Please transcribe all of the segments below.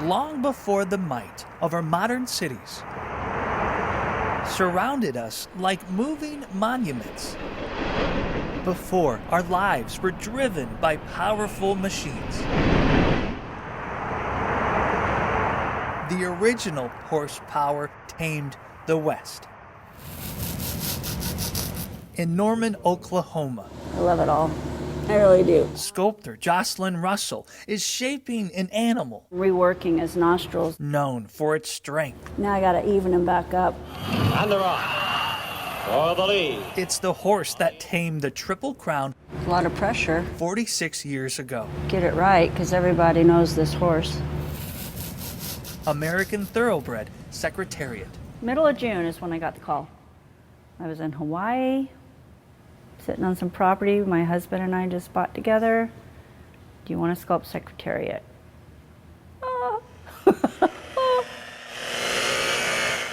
long before the might of our modern cities surrounded us like moving monuments, before our lives were driven by powerful machines. The original horsepower tamed the West. In Norman, Oklahoma, I love it all. I really do. sculptor Jocelyn Russell is shaping an animal Reworking his nostrils. known for its strength. Now I gotta even him back up. And they're off for the lead. It's the horse that tamed the Triple Crown A lot of pressure. 46 years ago. Get it right, because everybody knows this horse. American Thoroughbred Secretariat. Middle of June is when I got the call. I was in Hawaii, sitting on some property my husband and I just bought together. Do you want to sculpt Secretariat?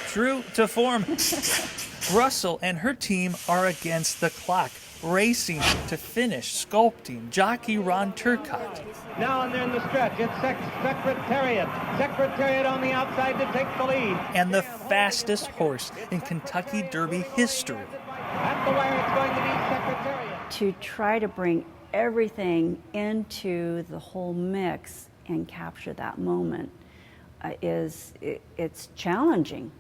True to form, Russell and her team are against the clock, racing to finish sculpting jockey Ron Turcotte. Now and then the stretch. It's Secretariat. Secretariat on the outside to take the lead. And the fastest horse in Kentucky Derby history. At the wire, it's going to be Secretariat. To try to bring everything into the whole mix and capture that moment it's challenging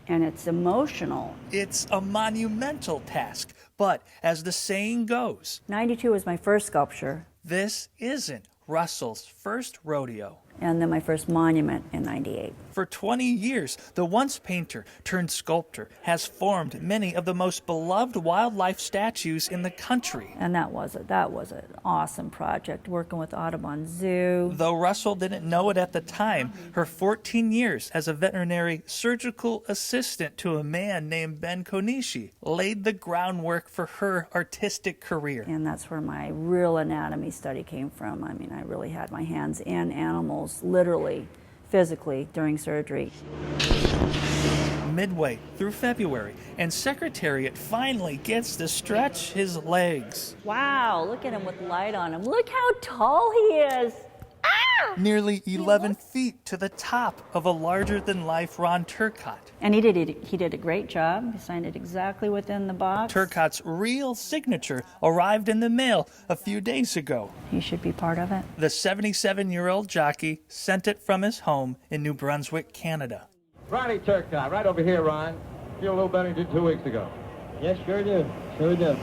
and it's emotional. It's a monumental task, but as the saying goes, 92 was my first sculpture, this isn't Russell's first rodeo. and then my first monument in 98. For 20 years, the once painter turned sculptor has formed many of the most beloved wildlife statues in the country. And that was an awesome project, working with Audubon Zoo. Though Russell didn't know it at the time, her 14 years as a veterinary surgical assistant to a man named Ben Konishi laid the groundwork for her artistic career. And that's where my real anatomy study came from. I mean, I really had my hands in animals, literally, physically, during surgery. Midway through February, and Secretariat finally gets to stretch his legs. Wow, look at him with light on him. Look how tall he is. Ah! Nearly 11 feet to the top of a larger-than-life Ron Turcotte. And he did a great job. He signed it exactly within the box. Turcotte's real signature arrived in the mail a few days ago. He should be part of it. The 77-year-old jockey sent it from his home in New Brunswick, Canada. Ronnie Turcotte, right over here, Ron. Feel a little better than you did 2 weeks ago. Yes, sure do. Sure do.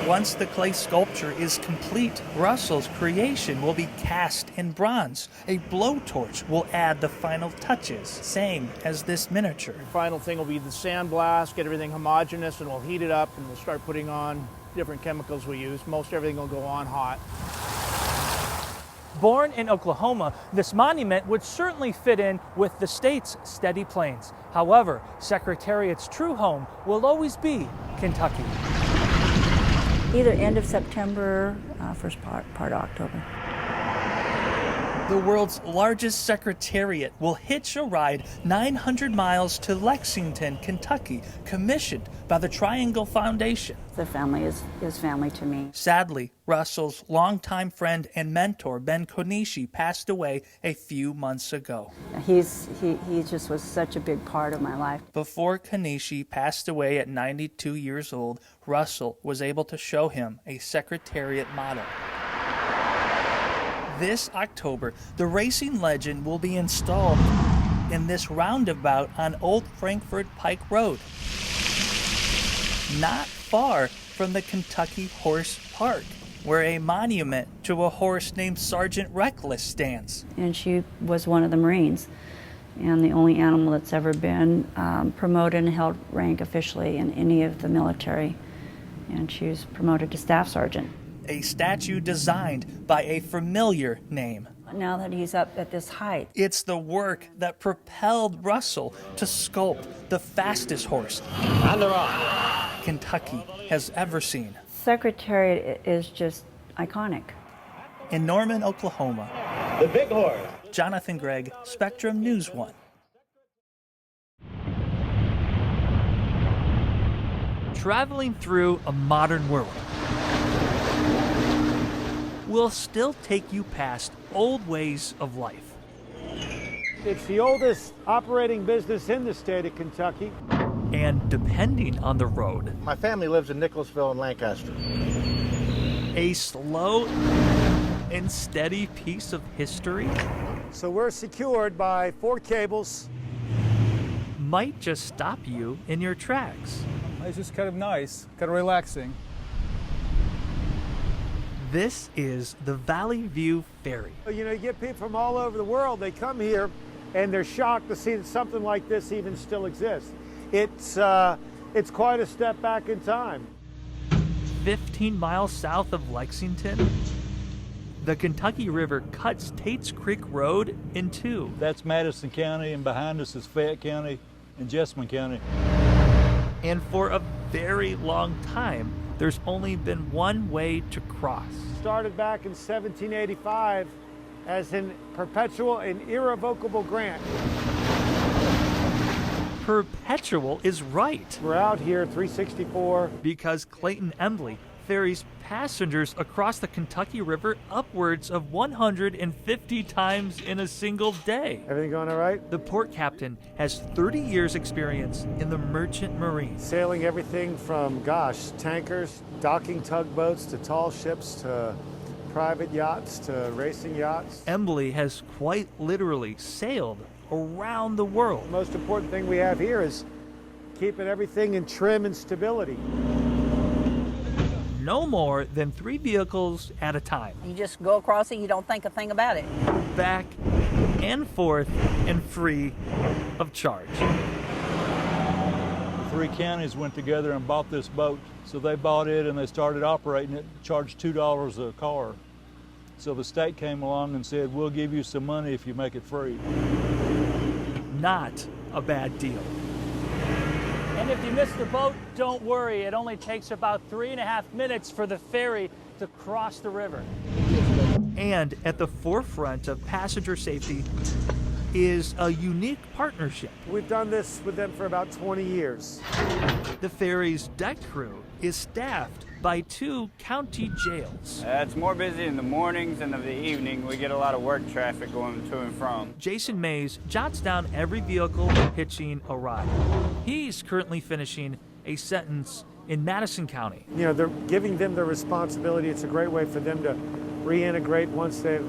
Once the clay sculpture is complete, Russell's creation will be cast in bronze. A blowtorch will add the final touches, same as this miniature. Final thing will be the sandblast, get everything homogeneous, and we'll heat it up and we'll start putting on different chemicals we use. Most everything will go on hot. Born in Oklahoma, this monument would certainly fit in with the state's steady plains. However, Secretariat's true home will always be Kentucky. Either end of September, first part of October. The world's largest Secretariat will hitch a ride 900 miles to Lexington, Kentucky, commissioned by the Triangle Foundation. The family is family to me. Sadly, Russell's longtime friend and mentor, Ben Konishi, passed away a few months ago. He just was such a big part of my life. Before Konishi passed away at 92 years old, Russell was able to show him a Secretariat model. This October, the racing legend will be installed in this roundabout on Old Frankfort Pike Road, not far from the Kentucky Horse Park, where a monument to a horse named Sergeant Reckless stands. And she was one of the Marines, and the only animal that's ever been promoted and held rank officially in any of the military. And she was promoted to Staff Sergeant. A statue designed by a familiar name. Now that he's up at this height. It's the work that propelled Russell to sculpt the fastest horse And they're off. Kentucky has ever seen. Secretariat is just iconic. In Norman, Oklahoma, The big horse. Jonathon Gregg, Spectrum News 1. Traveling through a modern world, will still take you past old ways of life. It's the oldest operating business in the state of Kentucky. And depending on the road, My family lives in Nicholasville and Lancaster. a slow and steady piece of history So we're secured by 4 cables. might just stop you in your tracks. It's just kind of nice, kind of relaxing. This is the Valley View Ferry. You know, you get people from all over the world, they come here and they're shocked to see that something like this even still exists. It's quite a step back in time. 15 miles south of Lexington, the Kentucky River cuts Tate's Creek Road in two. That's Madison County, and behind us is Fayette County and Jessamine County. And for a very long time, there's only been one way to cross. Started back in 1785 as an perpetual and irrevocable grant. Perpetual is right, We're out here 364. because Clayton Embley ferries passengers across the Kentucky River upwards of 150 times in a single day. Everything going all right? The port captain has 30 years experience in the merchant marine. Sailing everything from, tankers, docking tugboats, to tall ships, to private yachts, to racing yachts. Embley has quite literally sailed around the world. The most important thing we have here is keeping everything in trim and stability. No more than 3 vehicles at a time. You just go across it, you don't think a thing about it. Back and forth and free of charge. 3 counties went together and bought this boat. So they bought it and they started operating it, charged $2 a car. So the state came along and said, we'll give you some money if you make it free. Not a bad deal. And if you miss the boat, don't worry. It only takes about 3.5 minutes for the ferry to cross the river. And at the forefront of passenger safety is a unique partnership. We've done this with them for about 20 years. The ferry's deck crew is staffed by 2 county jails. It's more busy in the mornings than of the evening. We get a lot of work traffic going to and from. Jason Mays jots down every vehicle hitching a ride. He's currently finishing a sentence in Madison County. You know, they're giving them the responsibility. It's a great way for them to reintegrate once they've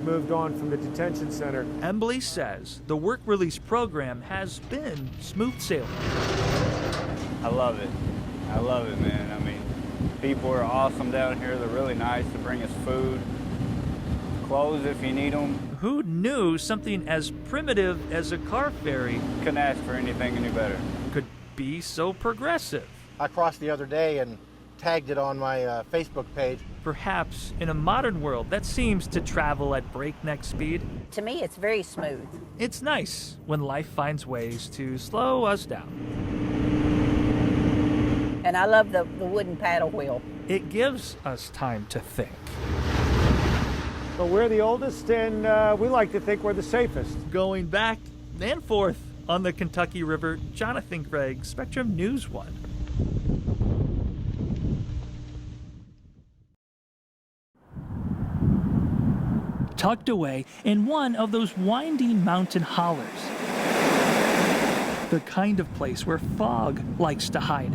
moved on from the detention center. Embley says the work release program has been smooth sailing. I love it. I love it, man. I mean, people are awesome down here. They're really nice to bring us food, clothes if you need them. Who knew something as primitive as a car ferry Couldn't ask for anything any better. could be so progressive? I crossed the other day and tagged it on my Facebook page. Perhaps in a modern world that seems to travel at breakneck speed, To me, it's very smooth. it's nice when life finds ways to slow us down. And I love the wooden paddle wheel. It gives us time to think. But we're the oldest, and we like to think we're the safest. Going back and forth on the Kentucky River, Jonathon Gregg, Spectrum News 1. Tucked away in one of those winding mountain hollers. The kind of place where fog likes to hide.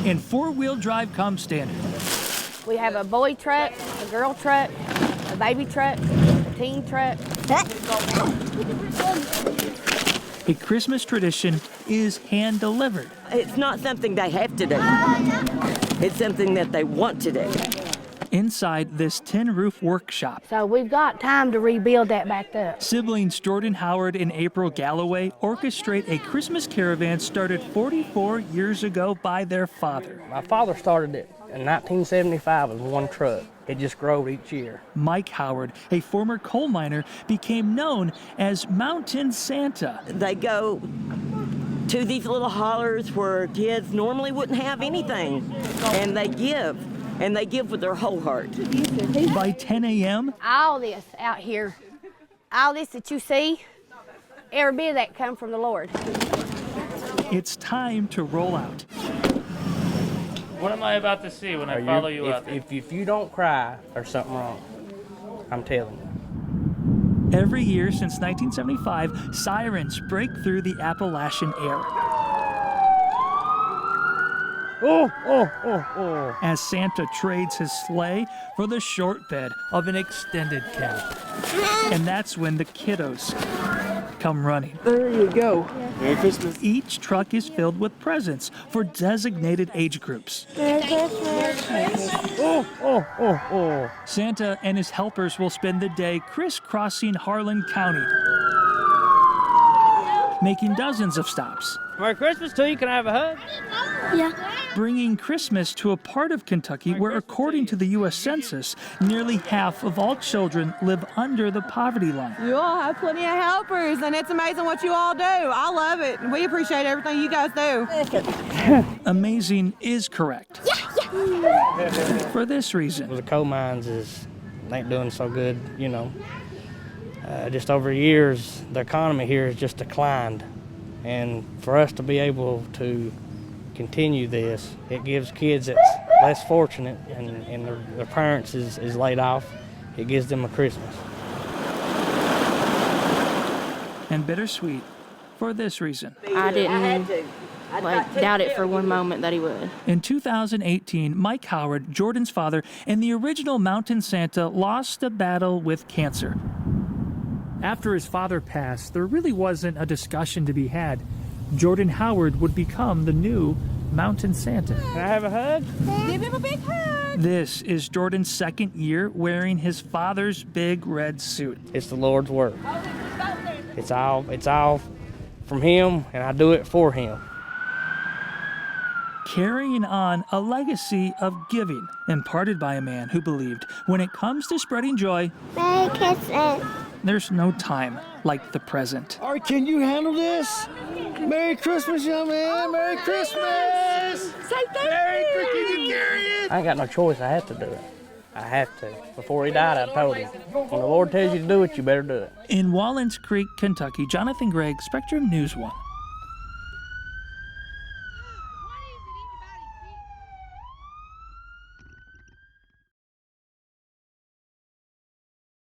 And four-wheel drive comes standard. We have a boy truck, a girl truck, a baby truck, a teen truck. A Christmas tradition is hand-delivered. It's not something they have to do. It's something that they want to do. Inside this tin roof workshop, So we've got time to rebuild that back up. siblings Jordan Howard and April Galloway orchestrate a Christmas caravan started 44 years ago by their father. My father started it in 1975 with one truck. It just grew each year. Mike Howard, a former coal miner, became known as Mountain Santa. They go to these little hollers where kids normally wouldn't have anything, and they give. And they give with their whole heart. By 10 a.m., All this out here, all this that you see, every bit of that come from the Lord. it's time to roll out. What am I about to see when I follow you out there? If you don't cry, there's something wrong. I'm telling you. Every year since 1975, sirens break through the Appalachian air. As Santa trades his sleigh for the short bed of an extended cab. And that's when the kiddos come running. There you go. Merry Christmas. Each truck is filled with presents for designated age groups. Merry Christmas. Santa and his helpers will spend the day crisscrossing Harlan County, making dozens of stops. Merry Christmas to you. Can I have a hug? Yeah. Bringing Christmas to a part of Kentucky where, according to the U.S. Census, nearly half of all children live under the poverty line. You all have plenty of helpers, and it's amazing what you all do. I love it. We appreciate everything you guys do. Amazing is correct. For this reason. The coal mines ain't doing so good, you know. Just over years, the economy here has just declined. And for us to be able to continue this, it gives kids that's less fortunate and their parents is laid off, it gives them a Christmas. And bittersweet for this reason. I didn't doubt it for one moment that he would. In 2018, Mike Howard, Jordan's father, and the original Mountain Santa lost a battle with cancer. After his father passed, there really wasn't a discussion to be had. Jordan Howard would become the new Mountain Santa. Can I have a hug? Give him a big hug. This is Jordan's second year wearing his father's big red suit. It's the Lord's work. It's all from him, and I do it for him. Carrying on a legacy of giving imparted by a man who believed when it comes to spreading joy, Merry Christmas. there's no time like the present. All right, can you handle this? Merry Christmas, young man. Merry Christmas. Say thank Merry you. Christmas. Can you carry it? I ain't got no choice. I have to do it. I have to. Before he died, I told him, when the Lord tells you to do it, you better do it. In Wallens Creek, Kentucky, Jonathon Gregg, Spectrum News 1.